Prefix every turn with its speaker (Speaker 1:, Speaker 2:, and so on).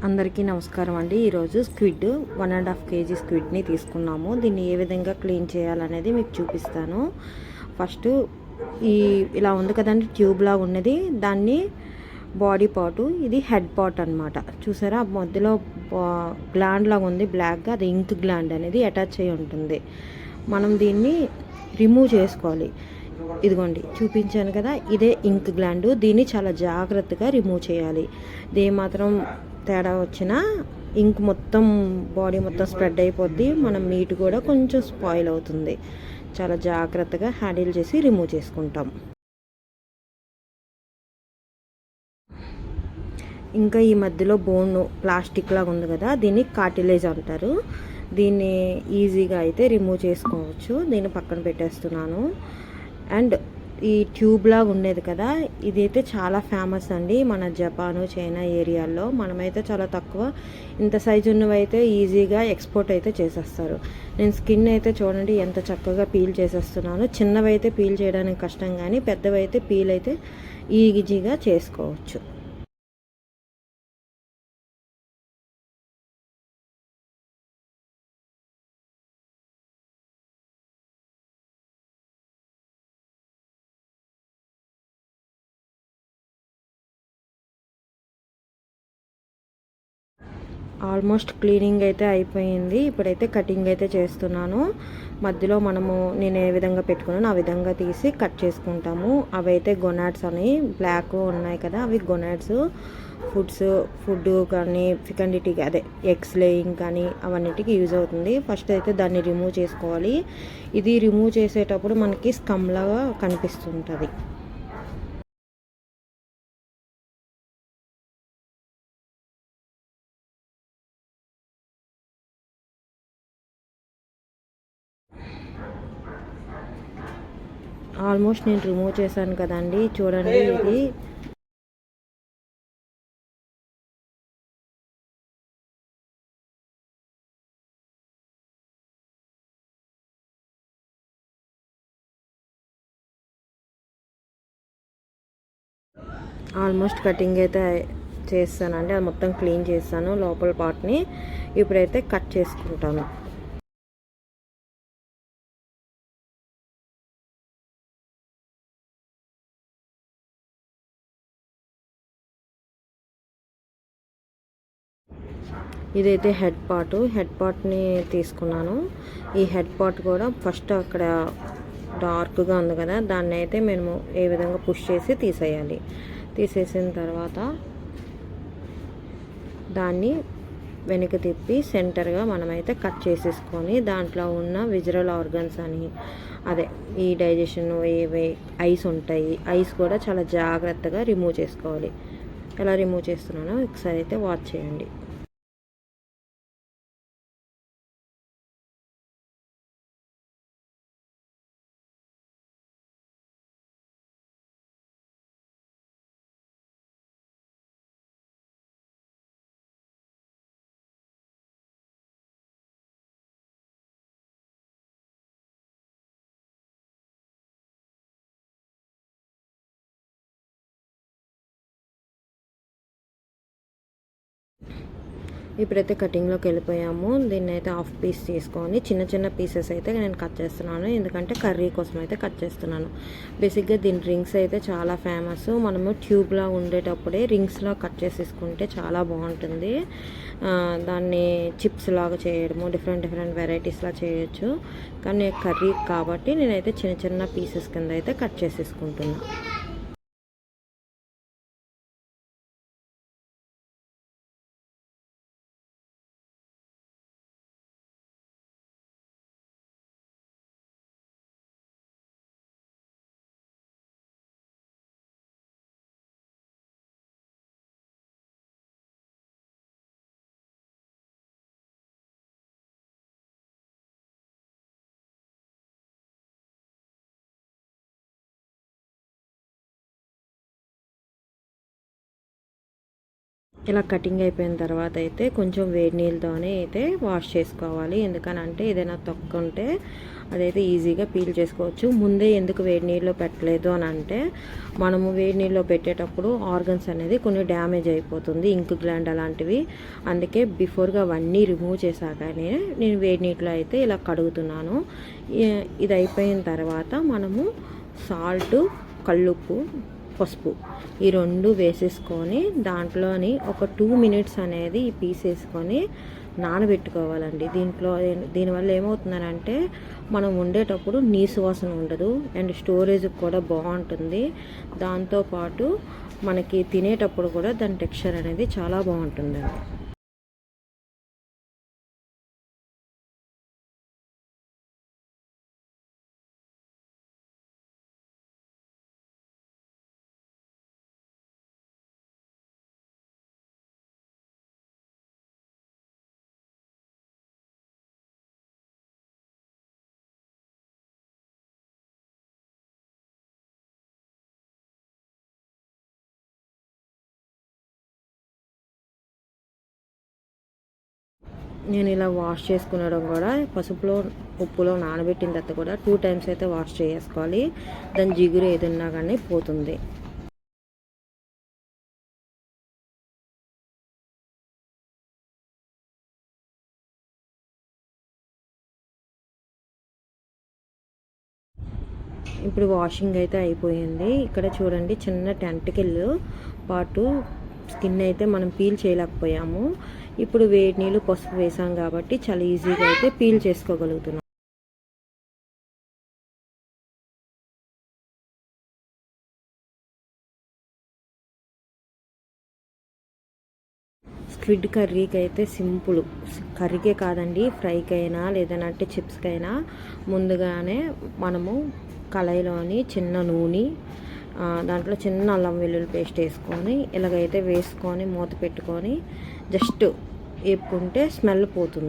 Speaker 1: అందరికీ నమస్కారం అండి. ఈరోజు స్క్విడ్ 1.5 కేజీ స్క్విడ్ని తీసుకున్నాము. దీన్ని ఏ విధంగా క్లీన్ చేయాలనేది మీకు చూపిస్తాను. ఫస్ట్ ఇలా ఉంది కదండి, ట్యూబ్ లాగా ఉన్నది, దాన్ని బాడీ పార్టు, ఇది హెడ్ పార్ట్ అనమాట. చూసారా, మధ్యలో గ్లాండ్ లాగా ఉంది బ్లాక్గా, అది ఇంక్ గ్లాండ్ అనేది అటాచ్ అయి ఉంటుంది. మనం దీన్ని రిమూవ్ చేసుకోవాలి. ఇదిగోండి చూపించాను కదా, ఇదే ఇంక్ గ్లాండ్. దీన్ని చాలా జాగ్రత్తగా రిమూవ్ చేయాలి. మాత్రం తేడా వచ్చినా ఇంక్ మొత్తం బాడీ మొత్తం స్ప్రెడ్ అయిపోద్ది. మనం మీట్ కూడా కొంచెం స్పాయిల్ అవుతుంది. చాలా జాగ్రత్తగా హ్యాండిల్ చేసి రిమూవ్ చేసుకుంటాం. ఇంకా ఈ మధ్యలో బోన్ ప్లాస్టిక్ లాగా ఉంది కదా, దీన్ని కార్టిలేజ్ అంటారు. దీన్ని ఈజీగా అయితే రిమూవ్ చేసుకోవచ్చు. దీన్ని పక్కన పెట్టేస్తున్నాను. అండ్ ఈ ట్యూబ్ లాగా ఉండేది కదా, ఇదైతే చాలా ఫేమస్ అండి మన జపాను, చైనా ఏరియాల్లో. మనమైతే చాలా తక్కువ, ఇంత సైజు ఉన్నవైతే ఈజీగా ఎక్స్పోర్ట్ అయితే చేసేస్తారు. నేను స్కిన్ అయితే చూడండి ఎంత చక్కగా పీల్ చేసేస్తున్నాను. చిన్నవైతే పీల్ చేయడానికి కష్టం, కానీ పెద్దవైతే పీల్ అయితే ఈజీగా చేసుకోవచ్చు. ఆల్మోస్ట్ క్లీనింగ్ అయితే అయిపోయింది. ఇప్పుడైతే కటింగ్ అయితే చేస్తున్నాను. మధ్యలో నేను ఏ విధంగా పెట్టుకున్నాను ఆ విధంగా తీసి కట్ చేసుకుంటాము. అవి అయితే గొనాడ్స్ అని బ్లాక్ ఉన్నాయి కదా, అవి గొనాడ్స్. ఫుడ్ కానీ ఫికండిటీకి, అదే ఎగ్స్ లేయింగ్ కానీ అవన్నిటికీ యూజ్ అవుతుంది. ఫస్ట్ అయితే దాన్ని రిమూవ్ చేసుకోవాలి. ఇది రిమూవ్ చేసేటప్పుడు మనకి స్కమ్ లాగా కనిపిస్తుంటుంది. ఆల్మోస్ట్ నేను రిమూవ్ చేశాను కదండి, చూడండి. ఇది ఆల్మోస్ట్ కటింగ్ అయితే చేస్తానండి. అది మొత్తం క్లీన్ చేస్తాను లోపల పార్ట్ని. ఇప్పుడైతే కట్ చేసుకుంటాను. ఇదైతే హెడ్ పార్ట్ని తీసుకున్నాను. ఈ హెడ్ పార్ట్ కూడా ఫస్ట్ అక్కడ డార్క్గా ఉంది కదా, దాన్ని అయితే మేము ఏ విధంగా పుష్ చేసి తీసేయాలి. తీసేసిన తర్వాత దాన్ని వెనక్కి తిప్పి సెంటర్గా మనమైతే కట్ చేసేసుకొని, దాంట్లో ఉన్న విజరల్ ఆర్గన్స్ అని, అదే ఈ డైజెషన్ ఏవే ఐస్ ఉంటాయి, ఐస్ కూడా చాలా జాగ్రత్తగా రిమూవ్ చేసుకోవాలి. ఎలా రిమూవ్ చేస్తున్నానో ఒకసారి అయితే వాచ్ చేయండి. ఇప్పుడైతే కటింగ్లోకి వెళ్ళిపోయాము. దీన్ని అయితే హాఫ్ పీస్ తీసుకొని చిన్న చిన్న పీసెస్ అయితే నేను కట్ చేస్తున్నాను. ఎందుకంటే కర్రీ కోసం అయితే కట్ చేస్తున్నాను. బేసిక్గా దీని రింగ్స్ అయితే చాలా ఫేమస్. మనము ట్యూబ్లా ఉండేటప్పుడే రింగ్స్లా కట్ చేసేసుకుంటే చాలా బాగుంటుంది. దాన్ని చిప్స్ లాగా చేయడము, డిఫరెంట్ వెరైటీస్లా చేయొచ్చు. కానీ కర్రీ కాబట్టి నేనైతే చిన్న చిన్న పీసెస్ కింద అయితే కట్ చేసేసుకుంటున్నాను. ఇలా కటింగ్ అయిపోయిన తర్వాత అయితే కొంచెం వేడి నీళ్ళతోనే అయితే వాష్ చేసుకోవాలి. ఎందుకనంటే ఏదైనా తొక్క ఉంటే అదైతే ఈజీగా పీల్ చేసుకోవచ్చు. ముందే ఎందుకు వేడి నీళ్ళలో పెట్టలేదు అని అంటే, మనము వేడి నీళ్ళలో పెట్టేటప్పుడు ఆర్గన్స్ అనేది కొన్ని డ్యామేజ్ అయిపోతుంది, ఇంక్ గ్లాండ్ అలాంటివి. అందుకే బిఫోర్గా అవన్నీ రిమూవ్ చేశాకనే నేను వేడి నీటిలో అయితే ఇలా కడుగుతున్నాను. ఇది అయిపోయిన తర్వాత మనము సాల్ట్, కల్లుప్పు, పసుపు ఈ 2 వేసేసుకొని దాంట్లోని ఒక 2 మినిట్స్ అనేది ఈ పీస్ వేసుకొని నానబెట్టుకోవాలండి. దీనివల్ల ఏమవుతుందనంటే మనం వండేటప్పుడు నీసు వాసన ఉండదు అండ్ స్టోరేజ్ కూడా బాగుంటుంది. దాంతోపాటు మనకి తినేటప్పుడు కూడా దాని టెక్స్చర్ అనేది చాలా బాగుంటుందండి. నేను ఇలా వాష్ చేసుకునడం కూడా పసుపులో, ఉప్పులో నానబెట్టిన తర్వాత కూడా 2 టైమ్స్ అయితే వాష్ చేసుకోవాలి. దాని జిగురు ఏదన్నా కానీ పోతుంది. ఇప్పుడు వాషింగ్ అయితే అయిపోయింది. ఇక్కడ చూడండి, చిన్న టెంటకిల్ పాటు స్కిన్ అయితే మనం పీల్ చేయలేకపోయాము. ఇప్పుడు వేడి నీళ్ళు, పసుపు వేసాం కాబట్టి చాలా ఈజీగా అయితే పీల్ చేసుకోగలుగుతున్నాం. స్క్విడ్ కర్రీకి అయితే సింపుల్, కర్రీకే కాదండి, ఫ్రైకైనా లేదంటే చిప్స్కైనా ముందుగానే మనము కళాయిలోని చిన్న నూనె, దాంట్లో చిన్న అల్లం వెల్లుల్లి పేస్ట్ వేసుకొని ఇలాగైతే వేసుకొని మూత పెట్టుకొని జస్ట్ వేపుకుంటే స్మెల్ పోతుంది.